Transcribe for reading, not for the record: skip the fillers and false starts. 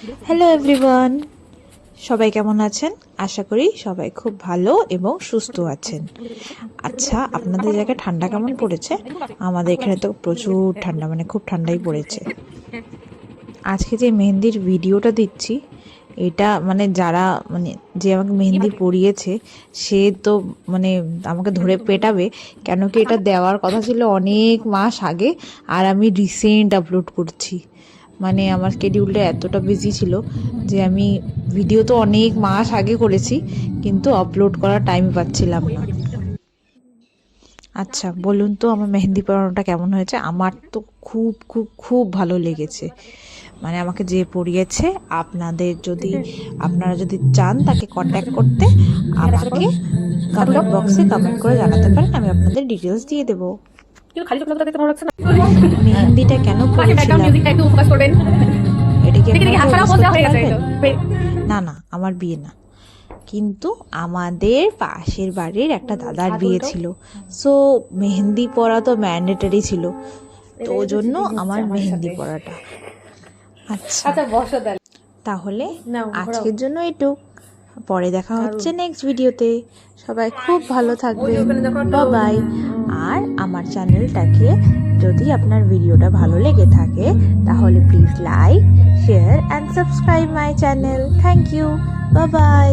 Hello everyone, সবাই কেমন আছেন? আশা করি সবাই খুব ভালো এবং সুস্থ আছেন। আচ্ছা, আপনাদের জায়গায় ঠান্ডা কেমন পড়েছে? আমাদের এখানে তো প্রচুর ঠান্ডা, মানে খুব ঠান্ডাই পড়েছে। আজকে যে মেহেন্দির ভিডিওটা দিচ্ছি, এটা মানে যারা মানে যে আমাকে মেহেন্দি পরিয়েছে সে তো মানে আমাকে ধরে পেটাবে, কেন কি এটা দেওয়ার কথা ছিল অনেক মাস আগে, আর আমি রিসেন্ট আপলোড করছি। মানে আমার শিডিউলটা এতটা বিজি ছিল যে আমি ভিডিও তো অনেক মাস আগে করেছি, কিন্তু আপলোড করার টাইম পাচ্ছিলাম না। আচ্ছা বলুন তো, আমার মেহেন্দি পরানোটা কেমন হয়েছে? আমার তো খুব খুব খুব ভালো লেগেছে। মানে আমাকে যে পড়িয়েছে, আপনারা যদি চান তাকে কন্ট্যাক্ট করতে, আমাকে কমেন্ট বক্সে কমেন্ট করে জানাতে পারেন, আমি আপনাদের ডিটেলস দিয়ে দেবো। মেহেন্দিটা কেন পড়েছিলাম এটা কি না না, আমার বিয়ে না, কিন্তু আমাদের পাশের বাড়ির একটা দাদার বিয়ে ছিল, সো মেহেন্দি পরা তো ম্যান্ডেটরি ছিল, তো ওই জন্য আমার মেহেন্দি পরাটা। আচ্ছা তাহলে আজকের জন্য এটুক, পরে দেখা হচ্ছে নেক্সট ভিডিওতে। সবাই খুব ভালো থাকবেন, বাই। আর আমার চ্যানেলটাকে যদি আপনার ভিডিওটা ভালো লেগে থাকে তাহলে please like, share and subscribe my channel. Thank you, by.